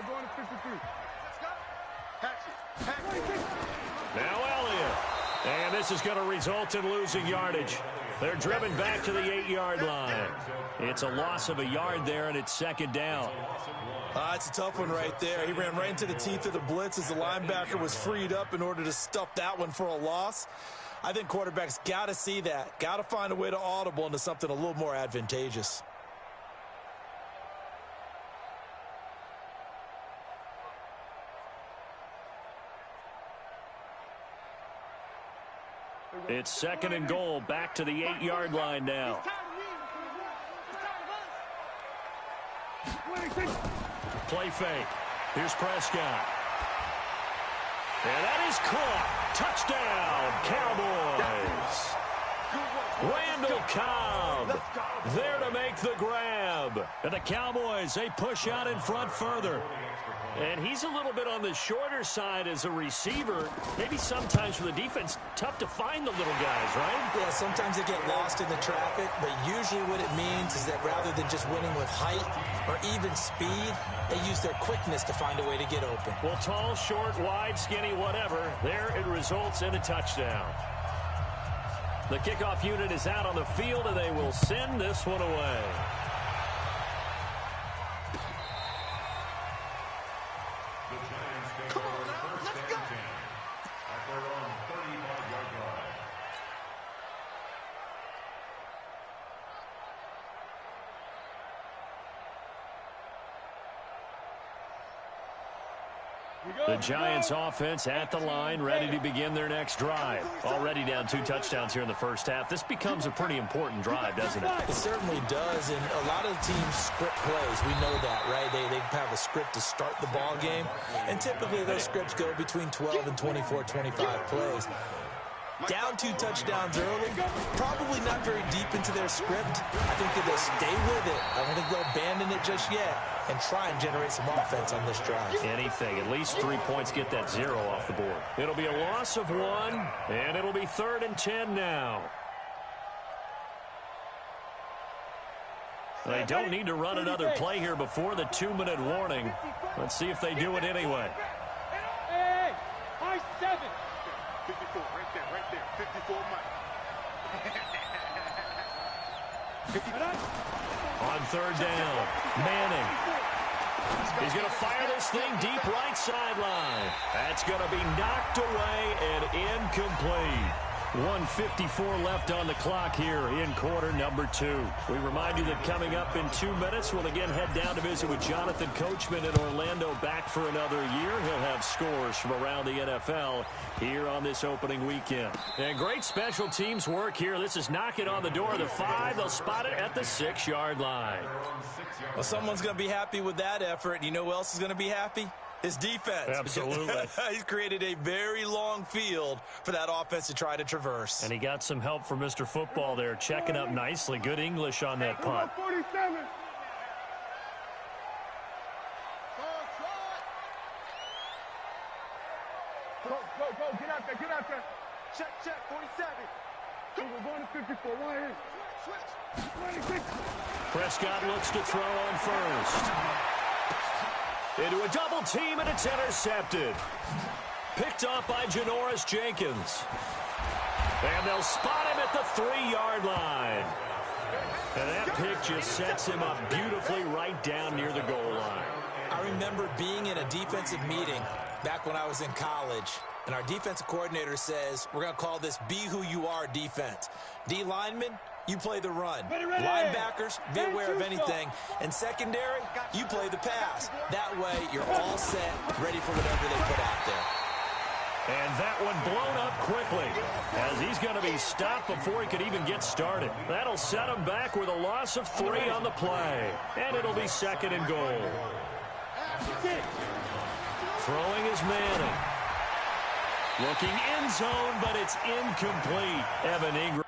going to 53. Now Elliott. And this is going to result in losing yardage. They're driven back to the 8-yard line. It's a loss of a yard there, and it's second down. It's a tough one right there. He ran right into the teeth of the blitz as the linebacker was freed up in order to stuff that one for a loss. I think quarterbacks got to see that. Got to find a way to audible into something a little more advantageous. It's second and goal, back to the 8-yard line now. Play fake. Here's Prescott. And that is caught. Touchdown, Cowboys. Randall Cobb there to make the grab. And the Cowboys, they push out in front further. And he's a little bit on the shorter side as a receiver. Maybe sometimes for the defense, tough to find the little guys, right? Yeah, sometimes they get lost in the traffic, but usually what it means is that rather than just winning with height or even speed, they use their quickness to find a way to get open. Well, tall, short, wide, skinny, whatever, there it results in a touchdown. The kickoff unit is out on the field, and they will send this one away. The Giants offense at the line, ready to begin their next drive. Already down 2 touchdowns here in the first half. This becomes a pretty important drive, doesn't it? It certainly does, and a lot of teams script plays. We know that, right? They have a script to start the ball game, and typically those scripts go between 12 and 24, 25 plays. Down 2 touchdowns early, probably not very deep into their script. I think that they'll stay with it. I don't think they'll abandon it just yet and try and generate some offense on this drive. Anything. At least 3 points, get that 0 off the board. It'll be a loss of 1, and it'll be 3rd and 10 now. They don't need to run another play here before the 2-minute warning. Let's see if they do it anyway. Hey, high 7. 54, right there. 54, Mike. On 3rd down, Manning. He's going to fire this thing deep right sideline. That's going to be knocked away and incomplete. 1:54 left on the clock here in quarter number 2. We remind you that coming up in 2 minutes, we'll again head down to visit with Jonathan Coachman in Orlando, back for another year. He'll have scores from around the NFL here on this opening weekend. And great special teams work here. This is knocking on the door of the 5. They'll spot it at the 6-yard line. Well, someone's going to be happy with that effort. You know who else is going to be happy? His defense. Absolutely. He's created a very long field for that offense to try to traverse. And he got some help from Mr. Football there, checking up nicely. Good English on that punt. 47. Go, get out there. Check, 47. We're going to 54, right here. Switch. 26. Prescott looks to throw on first. Into a double team, and it's intercepted. Picked off by Janoris Jenkins. And they'll spot him at the 3-yard line. And that pick just sets him up beautifully right down near the goal line. I remember being in a defensive meeting back when I was in college, and our defensive coordinator says, we're going to call this Be Who You Are defense. D linemen, you play the run. Linebackers, be aware of anything. And secondary, you play the pass. That way, you're all set, ready for whatever they put out there. And that one blown up quickly, as he's going to be stopped before he could even get started. That'll set him back with a loss of 3 on the play. And it'll be 2nd and goal. Throwing is Manning. Looking end zone, but it's incomplete. Evan Ingram.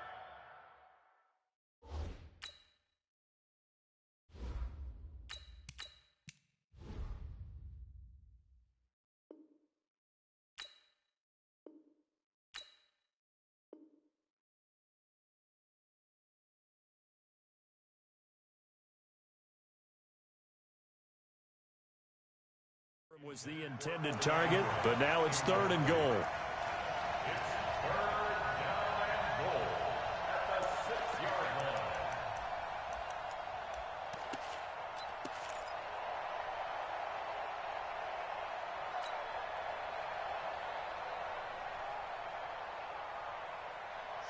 Was the intended target, but now it's 3rd and goal.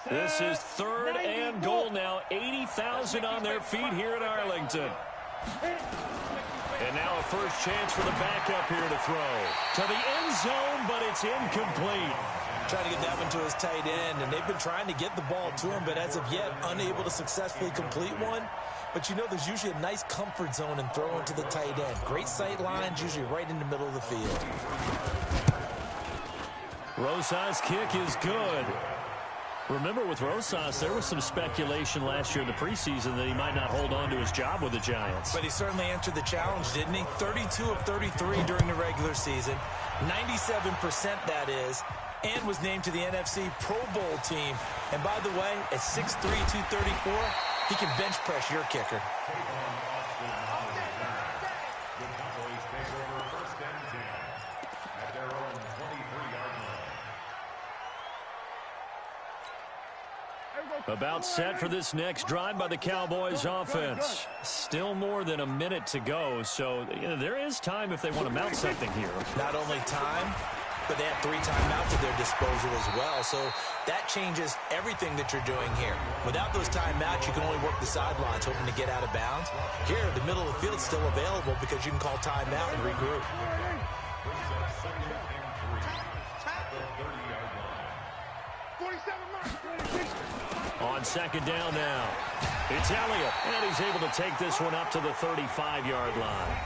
This is 3rd and goal now. 80,000 on their feet here in Arlington. And now a first chance for the backup here to throw. To the end zone, but it's incomplete. Trying to get that one to his tight end, and they've been trying to get the ball to him, but as of yet, unable to successfully complete one. But you know there's usually a nice comfort zone in throwing to the tight end. Great sight lines, usually right in the middle of the field. Rosas' kick is good. Remember, with Rosas, there was some speculation last year in the preseason that he might not hold on to his job with the Giants. But he certainly answered the challenge, didn't he? 32 of 33 during the regular season, 97% that is, and was named to the NFC Pro Bowl team. And by the way, at 6'3", 234, he can bench press your kicker. About set for this next drive by the Cowboys offense. Still more than a minute to go, so there is time if they want to mount something here. Not only time, but they have 3 timeouts at their disposal as well, so that changes everything that you're doing here. Without those timeouts, you can only work the sidelines, hoping to get out of bounds. Here, the middle of the field's still available because you can call timeout and regroup. On 2nd down now, it's Elliott, and he's able to take this one up to the 35-yard line.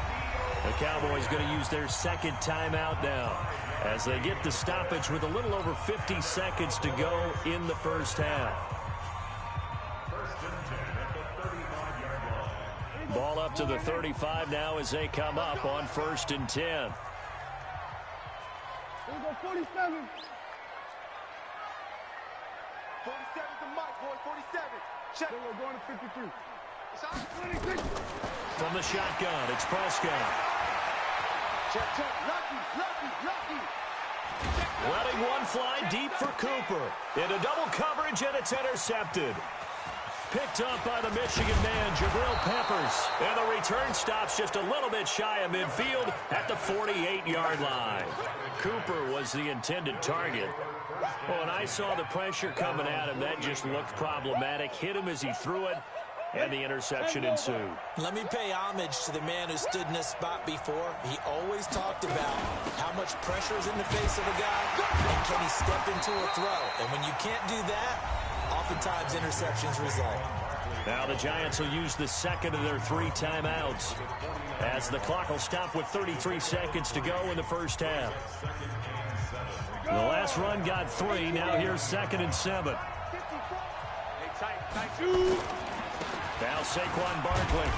The Cowboys going to use their 2nd timeout now as they get the stoppage with a little over 50 seconds to go in the first half. Ball up to the 35 now as they come up on 1st and 10. Here we go, 47. 47 to Mike, boy, 47. Check. We're going to 53. It's on 26. From the shotgun, it's Prescott. Check, check. Lucky. Letting one fly deep for Cooper. Into double coverage, and it's intercepted. Picked up by the Michigan man, Jabril Peppers. And the return stops just a little bit shy of midfield at the 48-yard line. Cooper was the intended target. Well, when I saw the pressure coming at him, that just looked problematic. Hit him as he threw it, and the interception ensued. Let me pay homage to the man who stood in this spot before. He always talked about how much pressure is in the face of a guy, and can he step into a throw. And when you can't do that, oftentimes interceptions result. Now the Giants will use the 2nd of their 3 timeouts as the clock will stop with 33 seconds to go in the first half. The last run got 3. Now here's 2nd and 7. Now Saquon Barkley.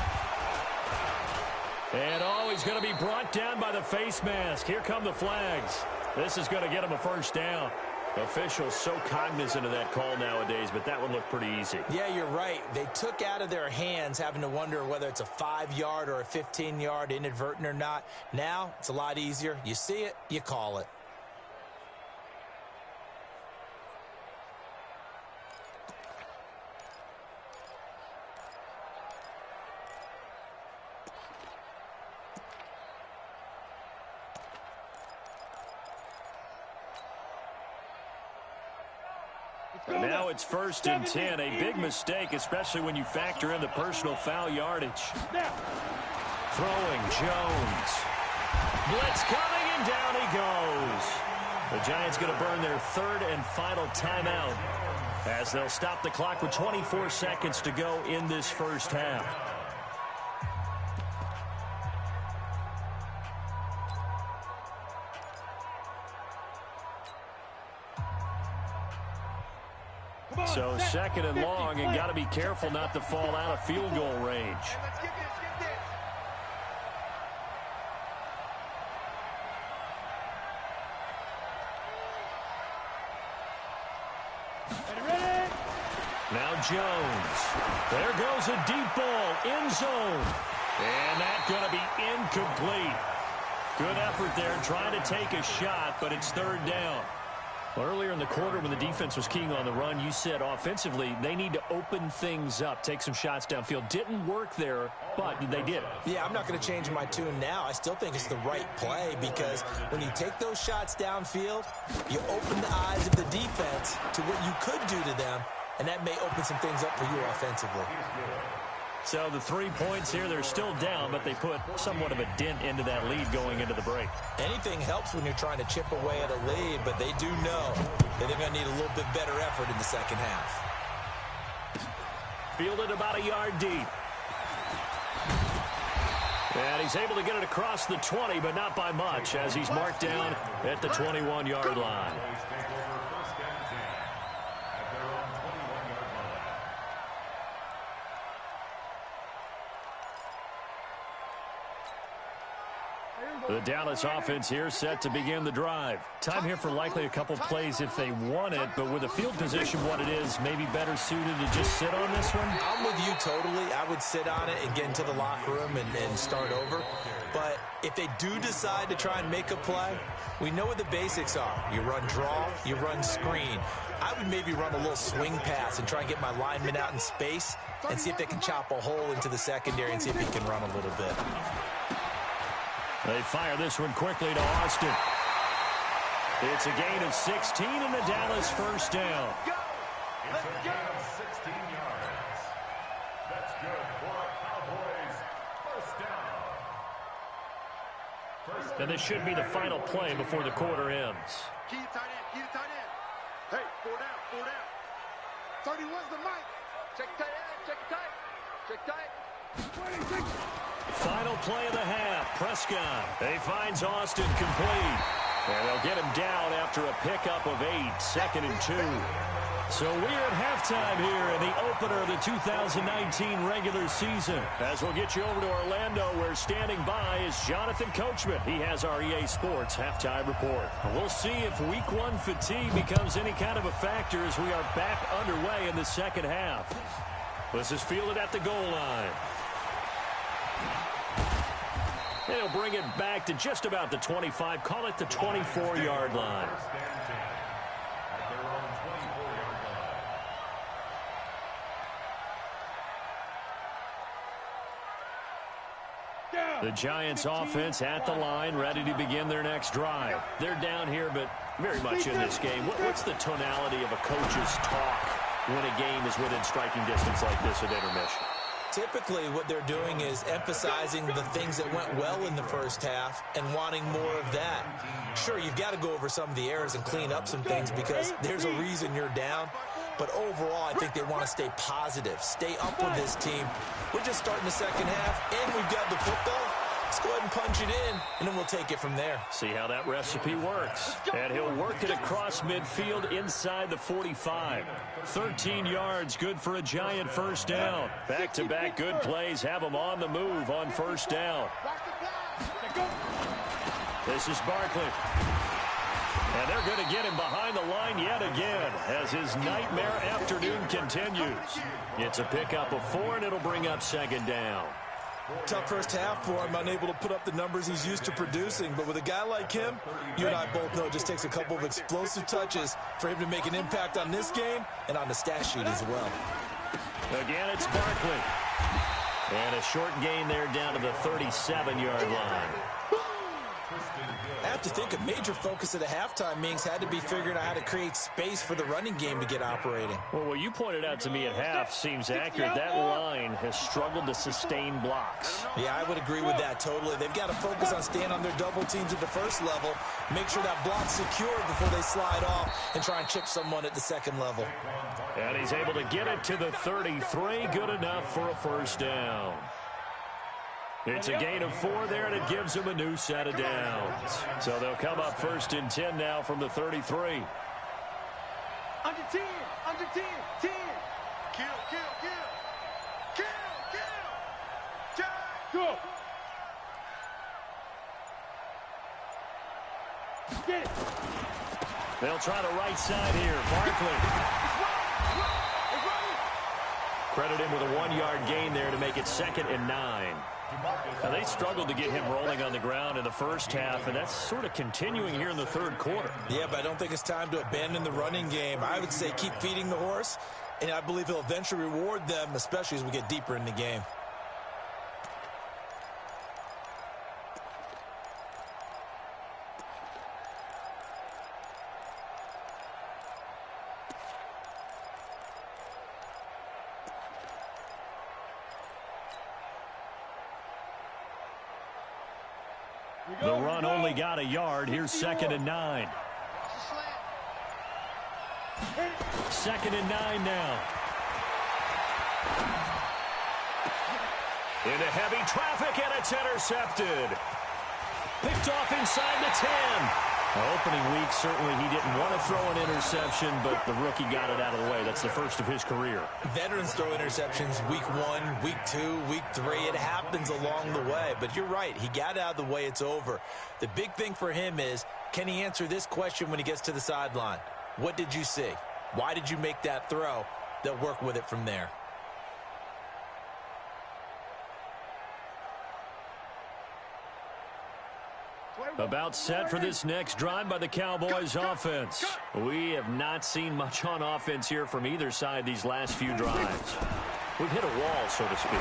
And he's going to be brought down by the face mask. Here come the flags. This is going to get him a first down. Officials so cognizant of that call nowadays, but that one looked pretty easy. Yeah, you're right. They took out of their hands having to wonder whether it's a 5-yard or a 15-yard inadvertent or not. Now it's a lot easier. You see it, you call it. Now it's 1st and 10. A big mistake, especially when you factor in the personal foul yardage. Throwing Jones. Blitz coming, and down he goes. The Giants going to burn their 3rd and final timeout as they'll stop the clock with 24 seconds to go in this first half. So 2nd and long, and got to be careful not to fall out of field goal range. Now Jones. There goes a deep ball, end zone. And that's going to be incomplete. Good effort there, trying to take a shot, but it's third down. Well, earlier in the quarter when the defense was keying on the run, you said offensively they need to open things up, take some shots downfield. Didn't work there, but they did. Yeah, I'm not going to change my tune now. I still think it's the right play because when you take those shots downfield, you open the eyes of the defense to what you could do to them, and that may open some things up for you offensively. So the 3 points here, they're still down, but they put somewhat of a dent into that lead going into the break. Anything helps when you're trying to chip away at a lead, but they do know that they're going to need a little bit better effort in the second half. Fielded about a yard deep. And he's able to get it across the 20, but not by much, as he's marked down at the 21-yard line. The Dallas offense here set to begin the drive. Time here for likely a couple plays if they want it, but with the field position what it is, maybe better suited to just sit on this one? I'm with you totally. I would sit on it and get into the locker room and start over. But if they do decide to try and make a play, we know what the basics are. You run draw, you run screen. I would maybe run a little swing pass and try and get my lineman out in space and see if they can chop a hole into the secondary and see if he can run a little bit. They fire this one quickly to Austin. It's a gain of 16 and the Dallas first down. It's a gain of 16 yards. That's good for Cowboys. First down. And this should be the final play before the quarter ends. Key to tight end, key to tight end. Hey, 4 down, 4 down. 31's the mic. Check tight end, check tight. Check tight. 26. Final play of the half. Prescott. He finds Austin complete. And they'll get him down after a pickup of 8, 2nd and 2. So we're at halftime here in the opener of the 2019 regular season. As we'll get you over to Orlando, where standing by is Jonathan Coachman. He has our EA Sports halftime report. We'll see if week 1 fatigue becomes any kind of a factor as we are back underway in the second half. This is fielded at the goal line. And he'll bring it back to just about the 25, call it the 24-yard line. The Giants offense at the line, ready to begin their next drive. They're down here, but very much in this game. What's the tonality of a coach's talk when a game is within striking distance like this at intermission? Typically, what they're doing is emphasizing the things that went well in the first half and wanting more of that. Sure, you've got to go over some of the errors and clean up some things because there's a reason you're down. But overall, I think they want to stay positive, stay up with this team. We're just starting the second half, and we've got the football. Let's go ahead and punch it in, and then we'll take it from there. See how that recipe works. And he'll work it across midfield inside the 45. 13 yards, good for a Giant first down. Back-to-back good plays have them on the move on first down. This is Barkley. And they're going to get him behind the line yet again as his nightmare afternoon continues. It's a pickup of 4, and it'll bring up second down. Tough first half for him, unable to put up the numbers he's used to producing. But with a guy like him, you and I both know it just takes a couple of explosive touches for him to make an impact on this game and on the stat sheet as well. Again, it's Barkley. And a short gain there down to the 37-yard line. I have to think a major focus of the halftime meetings had to be figuring out how to create space for the running game to get operating. Well, what you pointed out to me at half seems accurate. That line has struggled to sustain blocks. Yeah, I would agree with that totally. They've got to focus on staying on their double teams at the first level, make sure that block's secure before they slide off and try and chip someone at the second level. And he's able to get it to the 33, good enough for a first down. It's a gain of 4 there, and it gives them a new set of downs. So they'll come up 1st and 10 now from the 33. Under 10, under 10, 10. Kill, kill, kill. Kill, kill. Go. Get it. They'll try the right side here. Barkley. Credit him with a 1-yard gain there to make it 2nd and 9. Now, they struggled to get him rolling on the ground in the first half, and that's sort of continuing here in the third quarter. Yeah, but I don't think it's time to abandon the running game. I would say keep feeding the horse, and I believe he'll eventually reward them, especially as we get deeper in the game. The run only got a yard. Here's 2nd and 9. 2nd and 9 now. Into heavy traffic, and it's intercepted. Picked off inside the 10. Opening week, certainly he didn't want to throw an interception, but the rookie got it out of the way. That's the first of his career. Veterans throw interceptions week 1, week 2, week 3. It happens along the way. But you're right. He got it out of the way. It's over. The big thing for him is, can he answer this question when he gets to the sideline? What did you see? Why did you make that throw? They'll work with it from there. About set for this next drive by the Cowboys offense. We have not seen much on offense here from either side these last few drives. We've hit a wall, so to speak.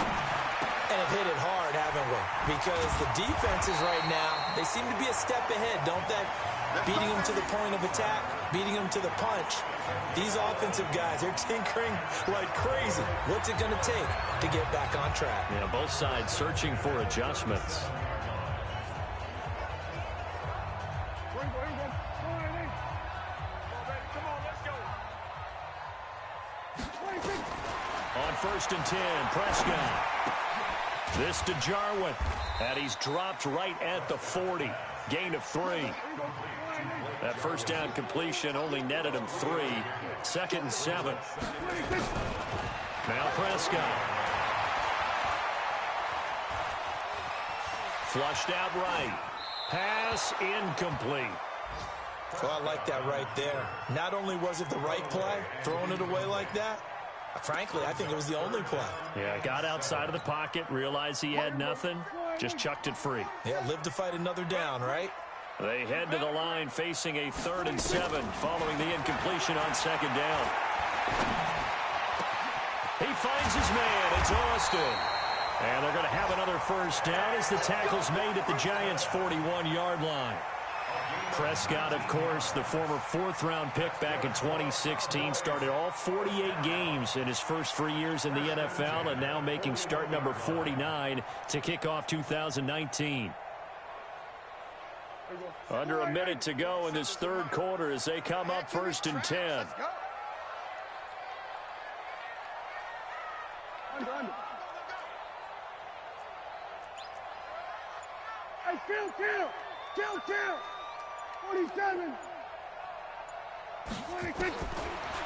And have hit it hard, haven't we? Because the defenses right now, they seem to be a step ahead, don't they? Beating them to the point of attack, beating them to the punch. These offensive guys are tinkering like crazy. What's it going to take to get back on track? Yeah, both sides searching for adjustments. On 1st and 10, Prescott. This to Jarwin. And he's dropped right at the 40. Gain of 3. That first down completion only netted him 3. 2nd and 7. Now Prescott. Flushed out right. Pass incomplete. So I like that right there. Not only was it the right play, throwing it away like that, frankly, I think it was the only play. Yeah, got outside of the pocket, realized he had nothing, just chucked it free. Yeah, live to fight another down, right? They head to the line facing a 3rd and 7 following the incompletion on 2nd down. He finds his man. It's Austin. And they're going to have another first down as the tackle's made at the Giants' 41-yard line. Prescott, of course, the former 4th-round pick back in 2016, started all 48 games in his first 3 years in the NFL, and now making start number 49 to kick off 2019. Under a minute to go in this third quarter as they come up 1st and 10. Hey, kill. 47. 26.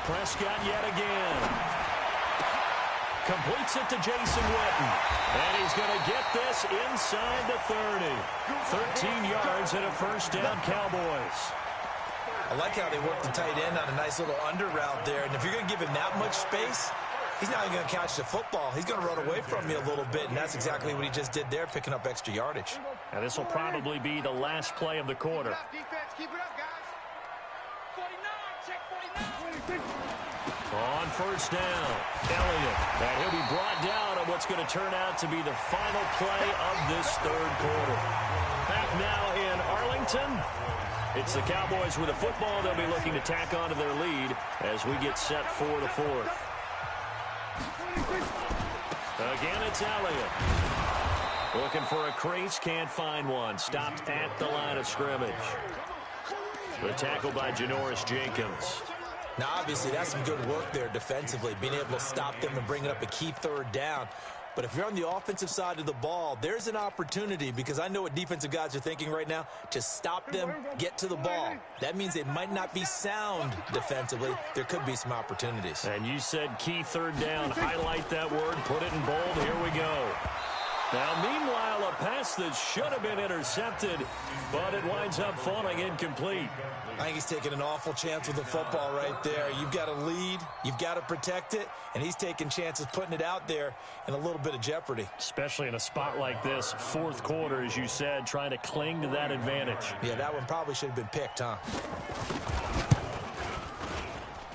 Prescott yet again. Completes it to Jason Witten. And he's going to get this inside the 30. 13 yards and a first down, Cowboys. I like how they worked the tight end on a nice little under route there. And if you're going to give him that much space, he's not even going to catch the football. He's going to run away from you a little bit, and that's exactly what he just did there, picking up extra yardage. And this will probably be the last play of the quarter. Keep it up, guys. 49, check 49. On first down, Elliott. And he'll be brought down on what's going to turn out to be the final play of this third quarter. Back now in Arlington. It's the Cowboys with a football. They'll be looking to tack onto their lead as we get set for the fourth. Again, it's Elliott. Looking for a crease, can't find one. Stopped at the line of scrimmage. The tackle by Janoris Jenkins. Now, obviously, that's some good work there defensively, being able to stop them and bringing up a key third down. But if you're on the offensive side of the ball, there's an opportunity, because I know what defensive guys are thinking right now, to stop them, get to the ball. That means they might not be sound defensively. There could be some opportunities. And you said key third down. Highlight that word, put it in bold. Here we go. Now, meanwhile, a pass that should have been intercepted, but it winds up falling incomplete. I think he's taking an awful chance with the football right there. You've got to lead, you've got to protect it, and he's taking chances putting it out there in a little bit of jeopardy. Especially in a spot like this, fourth quarter, as you said, trying to cling to that advantage. Yeah, that one probably should have been picked, huh?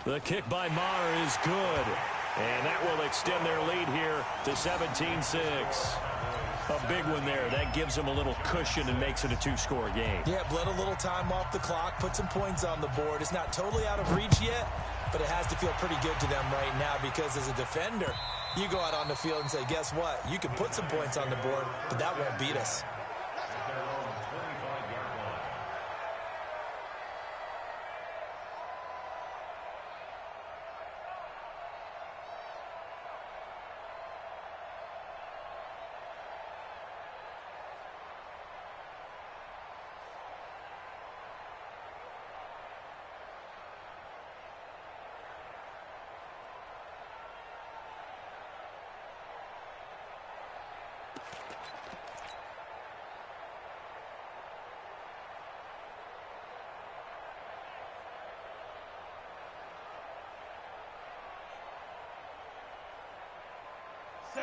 The kick by Maher is good, and that will extend their lead here to 17-6. A big one there. That gives them a little cushion and makes it a two-score game. Yeah, bled a little time off the clock, put some points on the board. It's not totally out of reach yet, but it has to feel pretty good to them right now because as a defender, you go out on the field and say, guess what? You can put some points on the board, but that won't beat us.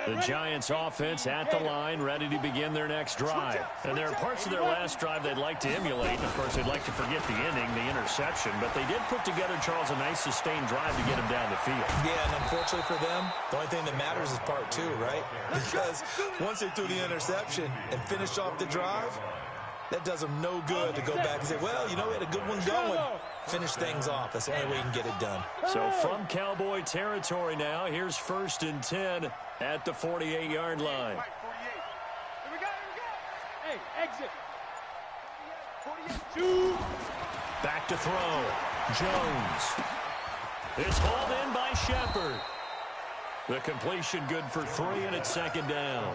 The Giants offense at the line, ready to begin their next drive. And there are parts of their last drive they'd like to emulate. And of course, they'd like to forget the ending, the interception. But they did put together, Charles, a nice sustained drive to get him down the field. Yeah, and unfortunately for them, the only thing that matters is part two, right? Because once they threw the interception and finished off the drive, that does them no good to go back and say, well, you know, we had a good one going. Finish things off. That's the only way you can get it done. So from Cowboy territory now, here's 1st and 10 at the 48-yard line. Here we go. Hey, exit. 48. Back to throw. Jones. It's hauled in by Shepard. The completion good for 3, and it's 2nd down.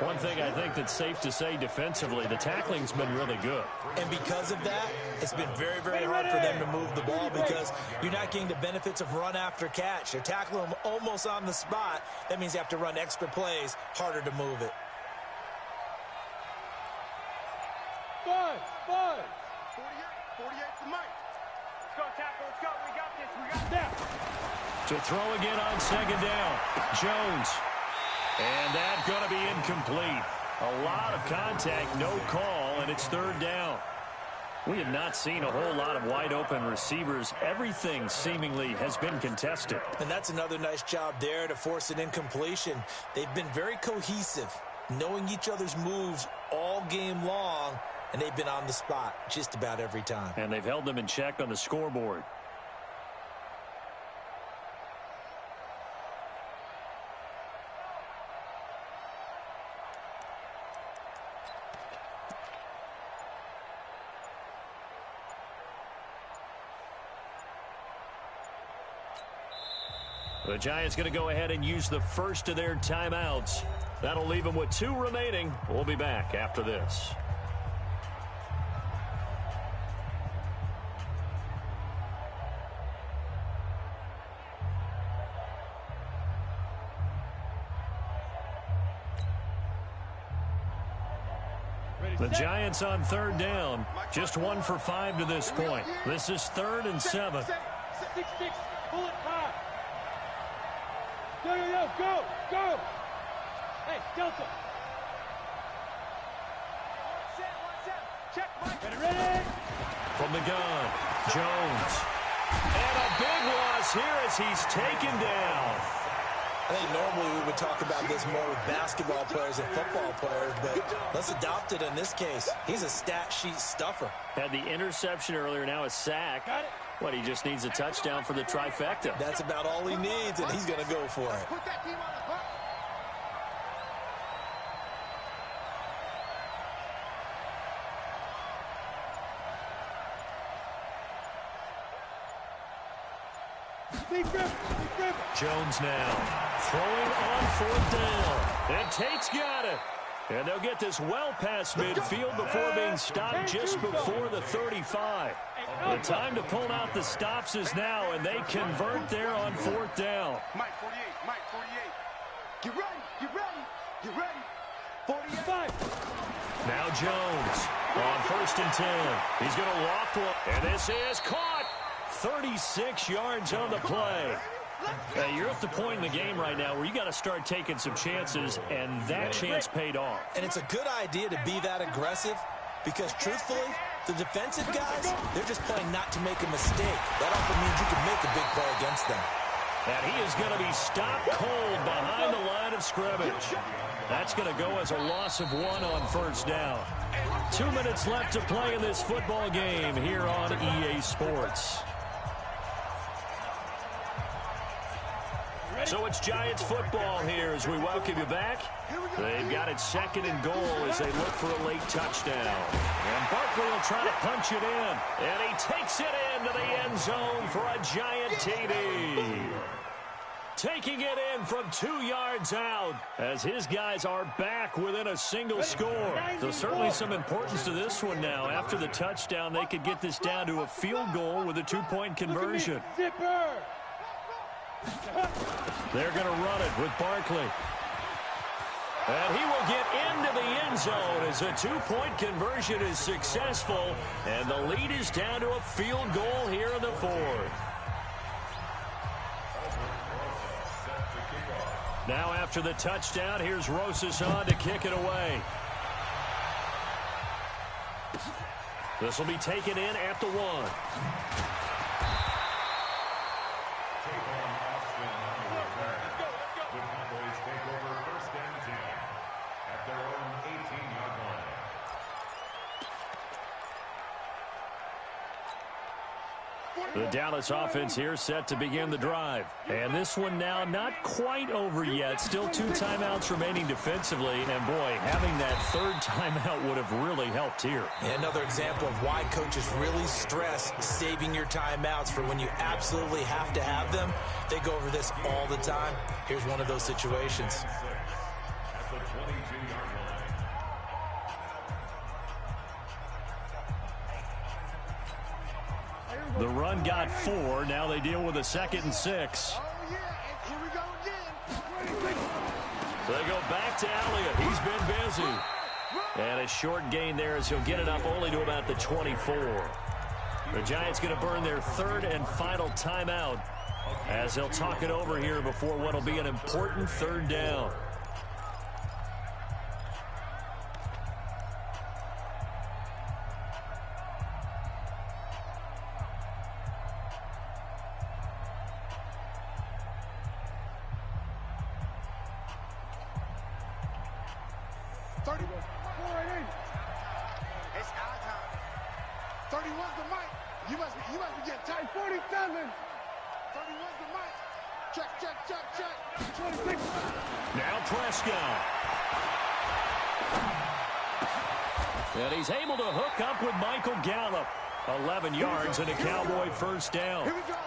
One thing I think that's safe to say defensively, the tackling's been really good. And because of that, it's been very, very hard for them to move the ball because you're not getting the benefits of run after catch. They're tackling them almost on the spot. That means you have to run extra plays, harder to move it. 48 for Mike. Let's go, tackle, let's go. We got this, we got that. To throw again on 2nd down. Jones. And that's going to be incomplete. A lot of contact, no call, and it's 3rd down. We have not seen a whole lot of wide-open receivers. Everything seemingly has been contested. And that's another nice job there to force an incompletion. They've been very cohesive, knowing each other's moves all game long, and they've been on the spot just about every time. And they've held them in check on the scoreboard. The Giants going to go ahead and use the first of their timeouts. That'll leave them with 2 remaining. We'll be back after this. The Giants on 3rd down. Just 1 for 5 to this point. This is 3rd and 7. 6-6. Pull it high. Go. Hey, Delta. Check, Mike. Ready? From the gun, Jones. And a big loss here as he's taken down. I think normally we would talk about this more with basketball players and football players, but let's adopt it in this case. He's a stat sheet stuffer. Had the interception earlier, now a sack. Got it. What, he just needs a touchdown for the trifecta. That's about all he needs, and he's going to go for it. Put that team on the hook. Big grip. Jones now throwing on 4th down. And Tate's got it. And they'll get this well past midfield before being stopped just before the 35. The time to pull out the stops is now, and they convert there on 4th down. Mike 48. Get ready. 45. Now Jones on 1st and 10. He's going to loft one, and this is caught. 36 yards on the play. Hey, you're at the point in the game right now where you got to start taking some chances, and that chance paid off. And it's a good idea to be that aggressive because, truthfully, the defensive guys, they're just playing not to make a mistake. That often means you can make a big play against them. And he is going to be stopped cold behind the line of scrimmage. That's going to go as a loss of 1 on 1st down. 2 minutes left to play in this football game here on EA Sports. So it's Giants football here as we welcome you back. They've got it 2nd and goal as they look for a late touchdown. And Barkley will try to punch it in. And he takes it into the end zone for a Giant TD. Taking it in from 2 yards out as his guys are back within a single score. So certainly some importance to this one now. After the touchdown, they could get this down to a field goal with a 2-point conversion. They're going to run it with Barkley. And he will get into the end zone as a 2-point conversion is successful. And the lead is down to a field goal here in the 4th. Now after the touchdown, here's Rosas on to kick it away. This will be taken in at the 1. The Dallas offense here set to begin the drive. And this one now not quite over yet. Still 2 timeouts remaining defensively. And, boy, having that 3rd timeout would have really helped here. And another example of why coaches really stress saving your timeouts for when you absolutely have to have them. They go over this all the time. Here's one of those situations. At the 22-yard line. The run got 4. Now they deal with a 2nd and 6. Oh, yeah, and here we go again. So they go back to Elliott. He's been busy. And a short gain there as he'll get it up only to about the 24. The Giants going to burn their 3rd and final timeout as they'll talk it over here before what will be an important 3rd down. It's our time. 31's the mic. You must be getting tight. 47. 31's the mic. Check. 26. Now Prescott. And he's able to hook up with Michael Gallup. 11 yards and a Cowboy 1st down. Here we go.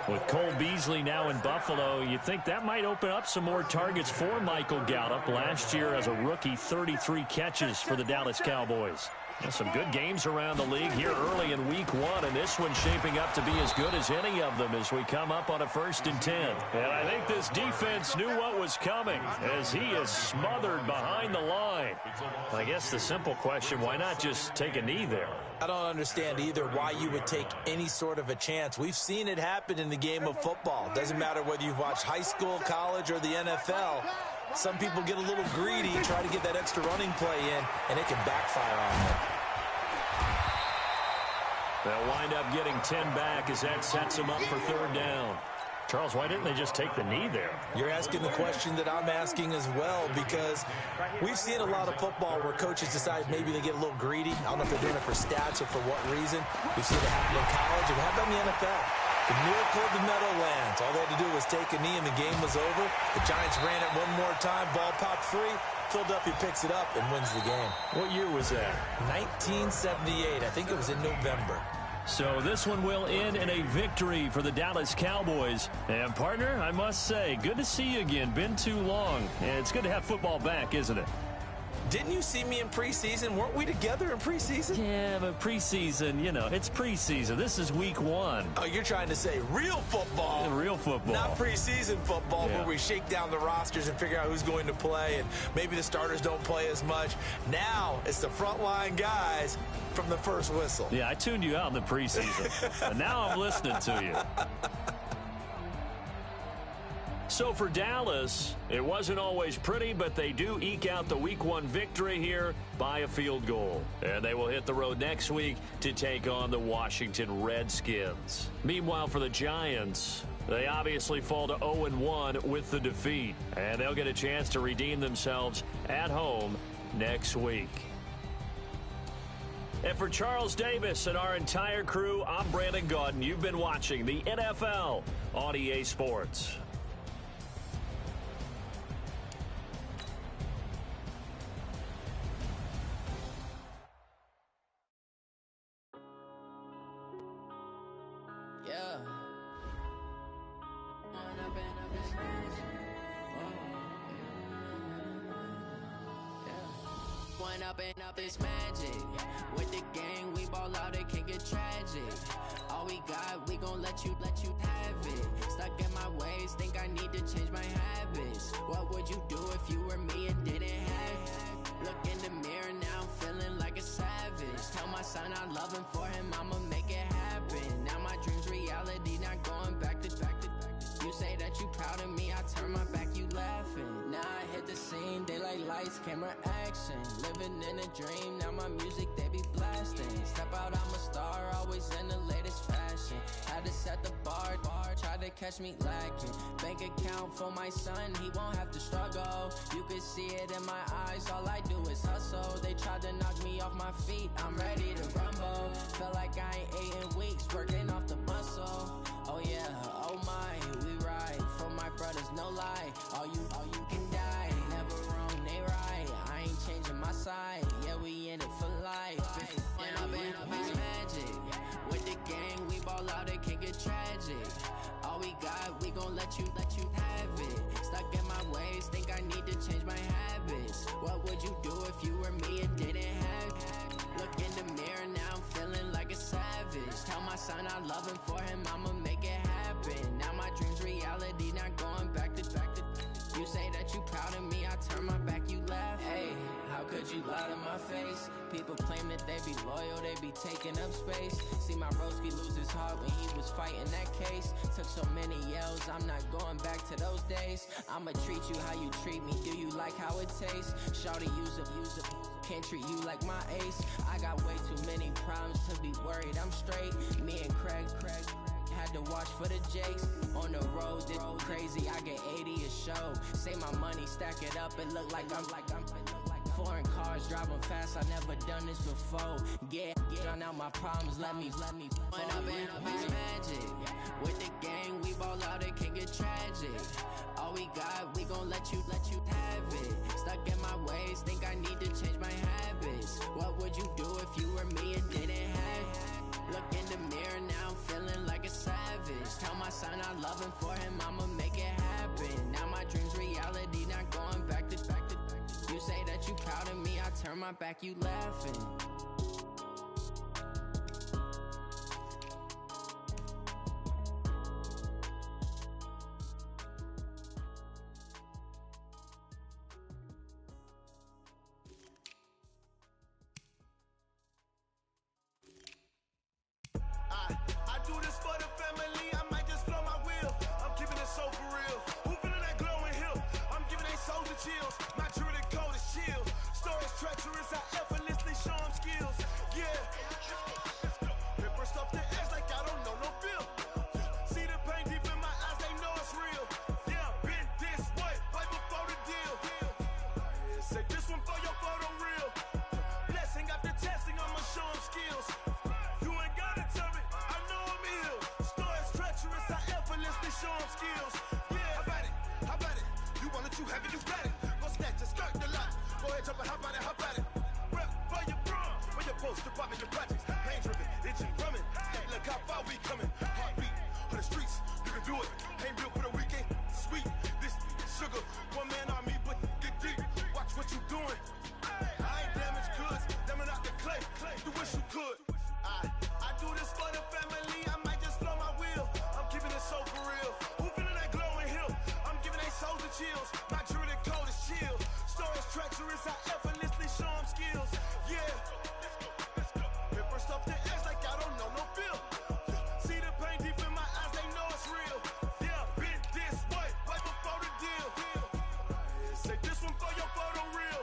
With Cole Beasley now in Buffalo, you'd think that might open up some more targets for Michael Gallup. Last year as a rookie, 33 catches for the Dallas Cowboys. And some good games around the league here early in week 1, and this one's shaping up to be as good as any of them as we come up on a 1st and 10. And I think this defense knew what was coming as he is smothered behind the line. I guess the simple question, why not just take a knee there? I don't understand either why you would take any sort of a chance. We've seen it happen in the game of football. Doesn't matter whether you've watched high school, college, or the NFL. Some people get a little greedy, try to get that extra running play in, and it can backfire on them. They'll wind up getting 10 back as that sets them up for 3rd down. Charles, why didn't they just take the knee there? You're asking the question that I'm asking as well, because we've seen a lot of football where coaches decide maybe they get a little greedy. I don't know if they're doing it for stats or for what reason. We've seen it happen in college, and how about in the NFL? The miracle of the Meadowlands. All they had to do was take a knee, and the game was over. The Giants ran it one more time. Ball popped free. Philadelphia picks it up and wins the game. What year was that? 1978. I think it was in November. So this one will end in a victory for the Dallas Cowboys. And, partner, I must say, good to see you again. Been too long. And it's good to have football back, isn't it? Didn't you see me in preseason? Weren't we together in preseason? Yeah, but preseason, you know, it's preseason. This is week 1. Oh, you're trying to say real football. Yeah, real football. Not preseason football where we shake down the rosters and figure out who's going to play, and maybe the starters don't play as much. Now it's the frontline guys from the first whistle. Yeah, I tuned you out in the preseason, and now I'm listening to you. So for Dallas, it wasn't always pretty, but they do eke out the Week 1 victory here by a field goal. And they will hit the road next week to take on the Washington Redskins. Meanwhile, for the Giants, they obviously fall to 0-1 with the defeat. And they'll get a chance to redeem themselves at home next week. And for Charles Davis and our entire crew, I'm Brandon Gaudin. You've been watching the NFL on EA Sports. Up this magic with the gang, we ball out, it can get tragic. All we got, we gon' let you have it. Stuck in my ways, think I need to change my habits. What would you do if you were me and didn't have it? Look in the mirror now, I'm feeling like a savage. Tell my son I love him, for him I'ma make it happen. Now my dream's reality, not going back to. You say that you proud of me, I turn my back, you laughing. Now I hit the scene, daylight lights, camera action. Living in a dream, now my music, they be blasting. Step out, I'm a star, always in the latest fashion. Had to set the bar, try to catch me lacking. Bank account for my son, he won't have to struggle. You can see it in my eyes, all I do is hustle. They tried to knock me off my feet, I'm ready to rumble. Felt like I ain't ate in weeks, working off the muscle. Oh yeah, oh my, we ride for my brothers, no lie. All you can die, never wrong, they right. I ain't changing my side, yeah, we in it for life. When I've been up is magic, with the gang, we ball out, it can get tragic. All we got, we gon' let you have it. Stuck in my ways, think I need to change my habits. What would you do if you were me and didn't have it? Look in the mirror, now I'm feeling like a savage. Tell my son I love him, for him I'ma make it happen. Now my dream's reality, not going back to. You say that you proud of me, I turn my back, you laugh. Hey, how could you lie to my face? People claim that they be loyal, they be taking up space. See my broski lose his heart when he was fighting that case. Took so many yells, I'm not going back to those days. I'ma treat you how you treat me, do you like how it tastes? Shawty, use a can't treat you like my ace. I got way too many problems to be worried, I'm straight. Me and Craig had to watch for the Jakes. On the road, it's crazy, I get 80 a show. Say my money, stack it up, it look like I'm foreign cars, driving fast, I never done this before. Get on out my problems, let me. When I've been up is magic, with the gang, we ball out, it can get tragic. All we got, we gon' let you have it. Stuck in my ways, think I need to change my habits. What would you do if you were me and didn't have it? Look in the mirror, now I'm feeling like a savage. Tell my son I love him, for him I'ma make it happen. Now my dream's reality, not going back to. You say that you proud of me, I turn my back, you laughing. I do this for the family, I might just blow my wheel. I'm keeping it so for real. Who feeling that glowing hill? I'm giving they souls the chills. My jewelry cold is chill. Stories treacherous, I effortlessly show them skills. Yeah. Paper stuff the edge like I don't know no feel. See the pain deep in my eyes, they know it's real. Yeah, been this way, right before the deal. Say this one for your photo reel. Blessing after testing, I'ma show them skills. You ain't gotta tell me, I know I'm ill. Stories treacherous, I effortlessly show them skills. Yeah, how about it? You want it, you have it, you got it. Go snatch it, skirt the lot. Go ahead, jump it, how about it? Rep for your bro, for your post, your poppin' your projects. Pain driven, itching, drumming. Look how far we coming. Heartbeat for the streets, you can do it. Ain't built for the weekend, sweet. This sugar, one man army, but dig deep. Watch what you doing. clay, you wish you could. I do this for the family, I might just blow my wheel. I'm keeping it so for real. Who feeling that glowing hill? I'm giving they souls the chills. My jewelry code is chill. Stories treacherous, I effortlessly show them skills. Yeah. Paper stuff the edge like I don't know no feel. See the pain deep in my eyes, they know it's real. Yeah, been this way, right before the deal. Say this one for your photo real.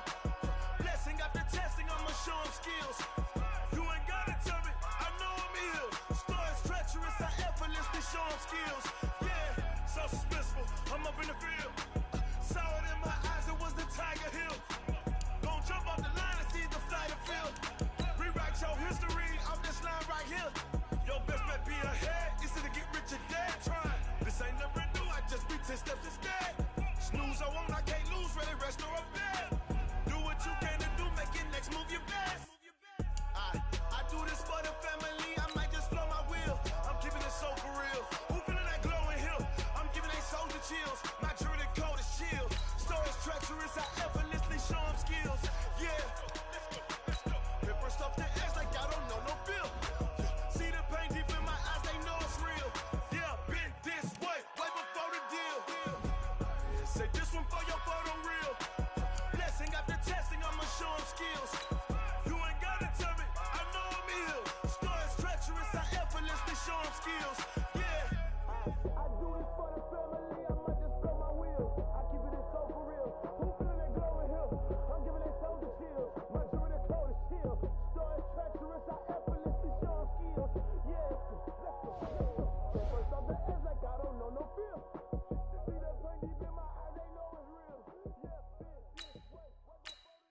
Blessing after testing, I'ma show them skills. You ain't gotta tell me, I know I'm ill. Stories treacherous, I effortlessly show them skills. Yeah, so suspenseful, I'm up in the field. Saw it in my eyes, it was the Tiger Hill. Gon' jump off the line and see the flight of field. Rewrite your history off this line right here. Your best bet be ahead, instead of get rich or dead trying. This ain't never new, I just be 10 steps instead. Snooze I won't, I can't lose, ready, rest or a bed. Do what you can to do, make your next move your best. I do this for the family, I might just blow my wheel. I'm keeping it so for real. Who feeling that glowing hill? I'm giving they souls the chills. My jewelry code is chill. Stories treacherous, I effortlessly show them skills. Yeah. Paper stuff the edge like I don't know no feel. See the pain deep in my eyes, they know it's real. Yeah, been this way, way before the deal. Say this one for your photo real. Blessing after testing, I'ma show them skills. You ain't gotta tell me, I know I'm ill. Stories treacherous, I effortlessly show them skills. Yeah. I do this for the family, I might just blow my wheel. I keep it so for real. Who feeling that glowing hill? I'm giving they souls the chills. My jewelry code is chill. Stories treacherous, I effortlessly show them skills. Yeah. First off the edge like I don't know no feel. See that pain deep in my eyes, they know it's real. Yeah, this way, way before the deal.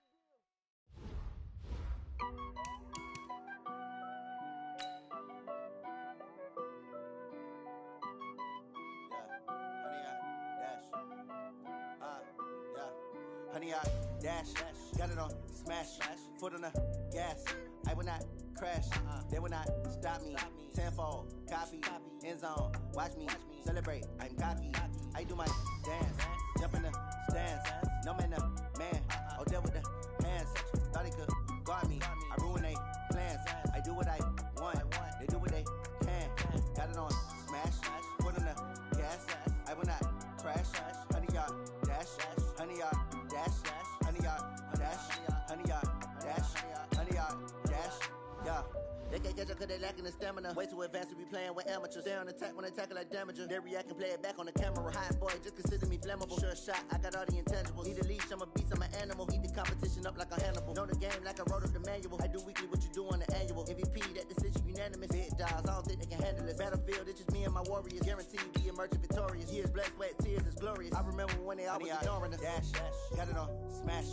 Honey, I dash, got it on smash, foot on the gas. I will not crash, they will not stop me. Tenfold, copy, end zone, watch me celebrate. I'm cocky, I do my dance, jump in the stands. No man, the man, oh, deal with the hands. Thought he could guard me, I ruin they plans. I do what I want, they do what they can. Got it on smash, foot on the gas. I will not crash, honey, y'all dash, honey, y'all dash, honey, y'all dash, honey, y'all dash, honey, y'all dash, yeah. They can't catch up cause they lacking the stamina. Way too advanced to be playing with amateurs. Stay on attack when they tackle like damager. They react and play it back on the camera. Hot boy, just consider me flammable. Sure shot, I got all the intangibles. Need a leash, I'm a beast, I'm an animal. Heat the competition up like a Hannibal. Know the game like I wrote up the manual. I do weekly what you do on the annual. MVP, that decision unanimous. Big dogs, I don't think they can handle it. Battlefield, it's just me and my warriors. Guaranteed be emerging victorious. Years, blood, sweat, tears, it's glorious. I remember when they always ignoring us. Dash, got it on smash,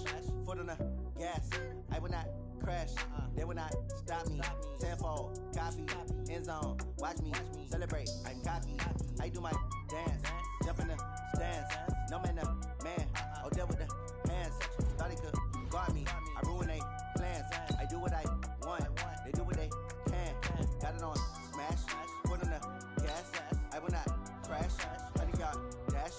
foot on the gas. I will not crash, they will not stop me. Tenfold, copy, end zone, watch me celebrate. I'm cocky, I do my dance, jump in the stands. No man, the man, oh, deal with the hands. Thought he could guard me, I ruin they plans. I do what I want, they do what they can. Got it on smash, foot on the gas. I will not crash, honey, y'all dash,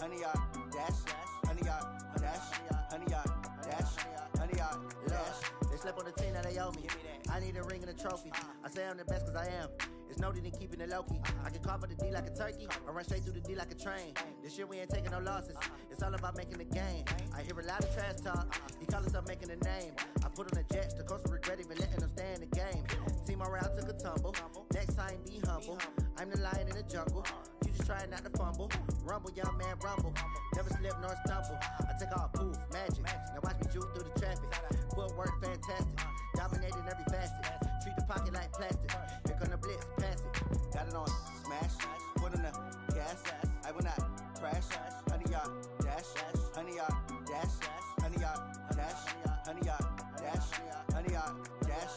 honey, y'all dash, honey, y'all dash, honey, y'all dash, honey, y'all dash. They slept on the team, now they owe me. I need a ring and a trophy. I say I'm the best cause I am. It's no need in keeping it low-key. I can carve for the D like a turkey. I run straight through the D like a train. This year we ain't taking no losses. It's all about making the game. I hear a lot of trash talk. He call himself making a name. I put on the jets. The coach will regret even letting them stay in the game. Team around took a tumble. Next time be humble. I'm the lion in the jungle. You just trying not to fumble. Rumble, young man, rumble. Never slip nor stumble. I take off, poof, magic. Now watch me juke through the traffic. Footwork fantastic. Dominating every facet. Treat the pocket like plastic. Here come the blitz, pass it. Got it on smash, foot on the gas. I will not crash. Honey, y'all dash, honey, y'all dash, honey, y'all dash, honey, y'all dash, honey, y'all dash.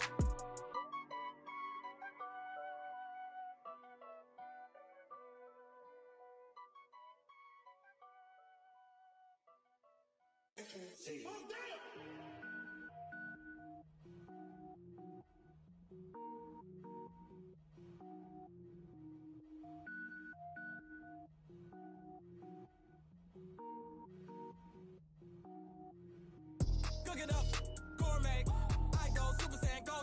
Cooking up gourmet. I go Super Saiyan, go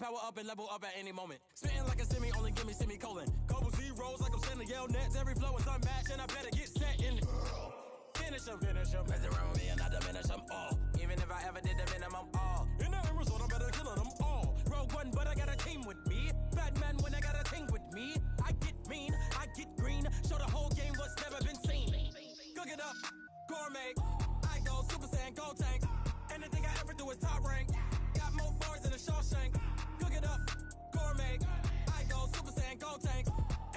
power up and level up at any moment. Spitting like a semi, only give me semicolon. Couple zeros like I'm sending yell nets. Every flow is unmatched and I better get set in. Finish them. Mess around with me and I diminish them all. Even if I ever did the minimum all. In the end result, I'm better killing them all. Rogue one, but I got a team with me. Bad man when I got a team with me. I get mean, I get green. Show the whole game what's never been seen. Cook it up, gourmet. I go Super Saiyan, Gold Tank. Anything I ever do is top rank. Got more bars than a Shawshank. Cook it up, gourmet. I go Super Saiyan, Gold Tank.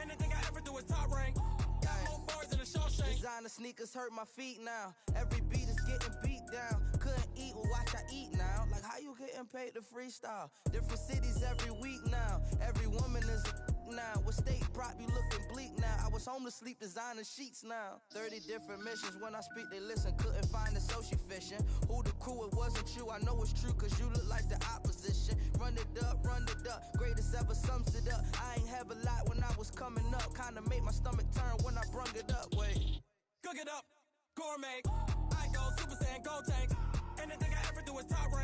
Anything I ever do is top rank. Got more bars than a Shawshank. Designer sneakers hurt my feet now. Every beat is getting beat down. Couldn't eat, well watch I eat now. Like how you getting paid to freestyle? Different cities every week now. Every woman is a now. What state prop you looking bleak now? I was home to sleep designer sheets now. 30 different missions. When I speak they listen. Couldn't find it so she fishing. Who the crew, it wasn't you. I know it's true cause you look like the opposition. Run it up. Greatest ever sums it up. I ain't have a lot when I was coming up. Kinda made my stomach turn when I brung it up. Wait. Cook it up, gourmet. I go Super Saiyan, Gold Tank. Anything I ever do is top rank.